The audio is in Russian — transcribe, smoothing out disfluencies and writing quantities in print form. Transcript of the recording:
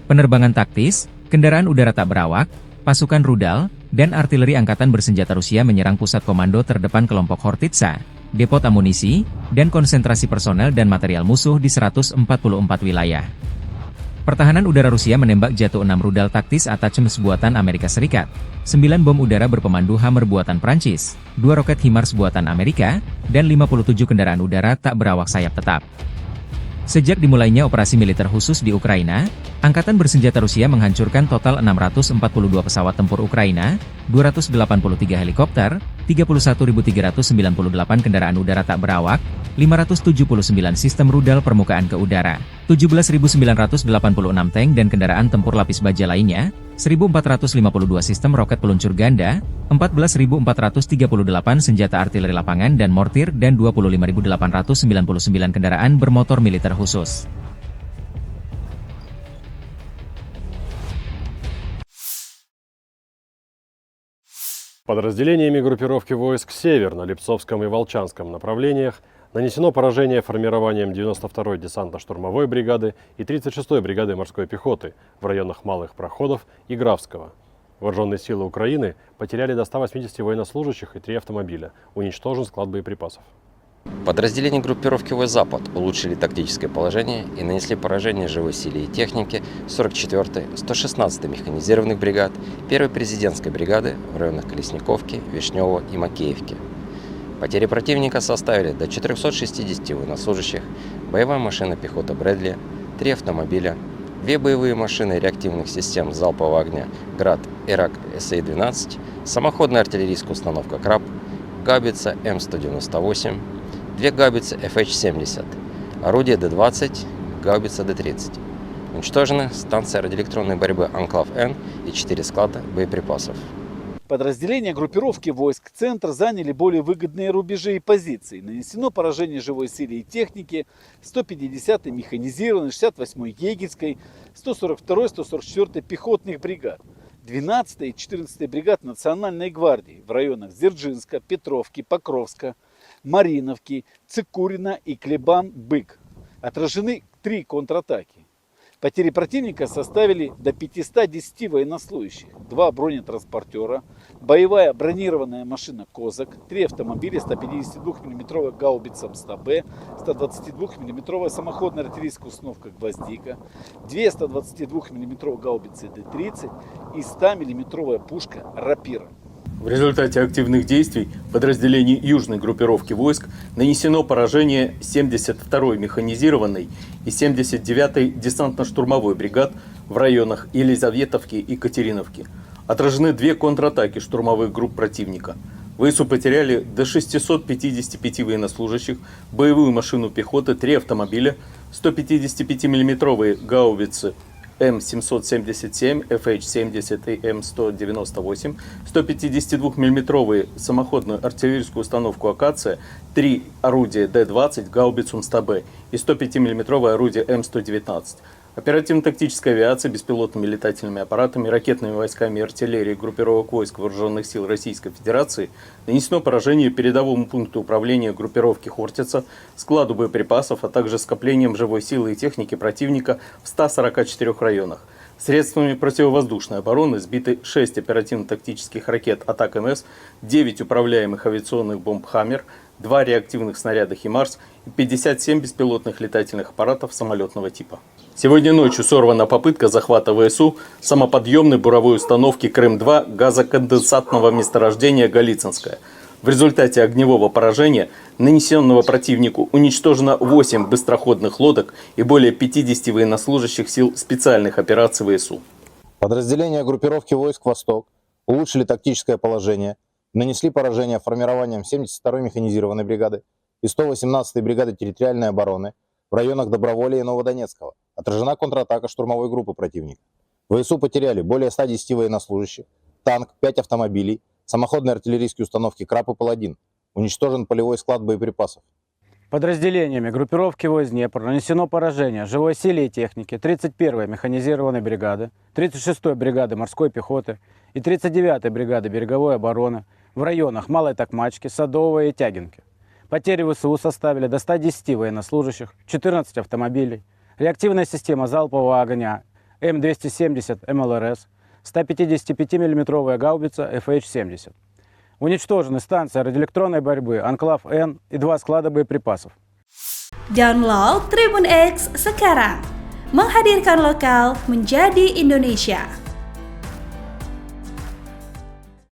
Penerbangan taktis, kendaraan udara tak berawak, pasukan rudal, dan artileri angkatan bersenjata Rusia menyerang pusat komando terdepan kelompok Hortitsa, depot amunisi, dan konsentrasi personel dan material musuh di 144 wilayah. Pertahanan udara Rusia menembak jatuh 6 rudal taktis Attackams buatan Amerika Serikat, 9 bom udara berpemandu Hammer buatan Prancis, 2 roket HIMARS buatan Amerika, dan 57 kendaraan udara tak berawak sayap tetap. Sejak dimulainya operasi militer khusus di Ukraina, Angkatan Bersenjata Rusia menghancurkan total 642 pesawat tempur Ukraina, 283 helikopter, 31.398 kendaraan udara tak berawak, 579 sistem rudal permukaan ke udara, 17.986 tank dan kendaraan tempur lapis baja lainnya, 1.452 sistem roket peluncur ganda, 14.438 senjata artileri lapangan dan mortir dan 25.899 kendaraan bermotor militer khusus. Подразделениями группировки войск «Север» на Липцовском и Волчанском направлениях нанесено поражение формированием 92-й десантно-штурмовой бригады и 36-й бригады морской пехоты в районах Малых Проходов и Графского. Вооруженные силы Украины потеряли до 180 военнослужащих и 3 автомобиля. Уничтожен склад боеприпасов. Подразделения группировки войск «Запад» улучшили тактическое положение и нанесли поражение живой силе и технике 44-й, 116-й механизированных бригад, 1-й президентской бригады в районах Колесниковки, Вишнева и Макеевки. Потери противника составили до 460 военнослужащих, боевая машина пехоты «Брэдли», 3 автомобиля, 2 боевые машины реактивных систем залпового огня «Град» Ирак СА-12, самоходная артиллерийская установка «Краб», гаубица М198, 2 гаубицы FH-70, орудие Д-20, гаубица Д-30. Уничтожены станция радиоэлектронной борьбы «Анклав-Н» и 4 склада боеприпасов. Подразделения группировки войск «Центр» заняли более выгодные рубежи и позиции. Нанесено поражение живой силе и технике 150-й механизированной, 68-й егерской, 142-й, 144-й пехотных бригад, 12-й и 14-й бригад Национальной гвардии в районах Дзержинска, Петровки, Покровска, Мариновки, Цикурина и Клебан-Бык. Отражены 3 контратаки. Потери противника составили до 510 военнослужащих, 2 бронетранспортера, боевая бронированная машина «Козак», 3 автомобиля, 152 мм гаубица МСТБ, 122 мм самоходная артиллерийская установка «Гвоздика», 2 122 мм гаубицы Д-30 и 100 мм пушка «Рапира». В результате активных действий подразделений южной группировки войск нанесено поражение 72-й механизированной и 79-й десантно-штурмовой бригад в районах Елизаветовки и Катериновки. Отражены 2 контратаки штурмовых групп противника. ВСУ потеряли до 655 военнослужащих, боевую машину пехоты, 3 автомобиля, 155 мм гаубицы М777, FH-70 и М198, 152 мм самоходную артиллерийскую установку «Акация», 3 орудия Д-20, гаубицу МСТБ и 105 мм орудие М119. Оперативно-тактическая авиация, беспилотными летательными аппаратами, ракетными войсками и артиллерией группировок войск Вооруженных сил Российской Федерации нанесено поражение передовому пункту управления группировки Хортица, складу боеприпасов, а также скоплением живой силы и техники противника в 144 районах. Средствами противовоздушной обороны сбиты 6 оперативно-тактических ракет «Атак-МС», 9 управляемых авиационных бомб «Хаммер», 2 реактивных снаряда «Химарс» и 57 беспилотных летательных аппаратов самолетного типа. Сегодня ночью сорвана попытка захвата ВСУ самоподъемной буровой установки «Крым-2» газоконденсатного месторождения «Голицынское». В результате огневого поражения, нанесенного противнику, уничтожено 8 быстроходных лодок и более 50 военнослужащих сил специальных операций ВСУ. Подразделения группировки войск «Восток» улучшили тактическое положение, нанесли поражение формированием 72-й механизированной бригады и 118-й бригады территориальной обороны в районах Доброволья и Новодонецкого. Отражена контратака штурмовой группы противника. ВСУ потеряли более 110 военнослужащих, танк, 5 автомобилей, самоходные артиллерийские установки «Краб» и «Паладин». Уничтожен полевой склад боеприпасов. Подразделениями группировки войск «Днепр» нанесено поражение живой силе и технике 31-й механизированной бригады, 36-й бригады морской пехоты и 39-й бригады береговой обороны в районах Малой Токмачки, Садовой и Тягинки. Потери ВСУ составили до 110 военнослужащих, 14 автомобилей, реактивная система залпового огня М270 МЛРС, 155 мм гаубица FH-70. Уничтожены станция радиоэлектронной борьбы «Анклав-Н» и 2 склада боеприпасов. Download Tribun X sekarang, menghadirkan lokal menjadi Indonesia.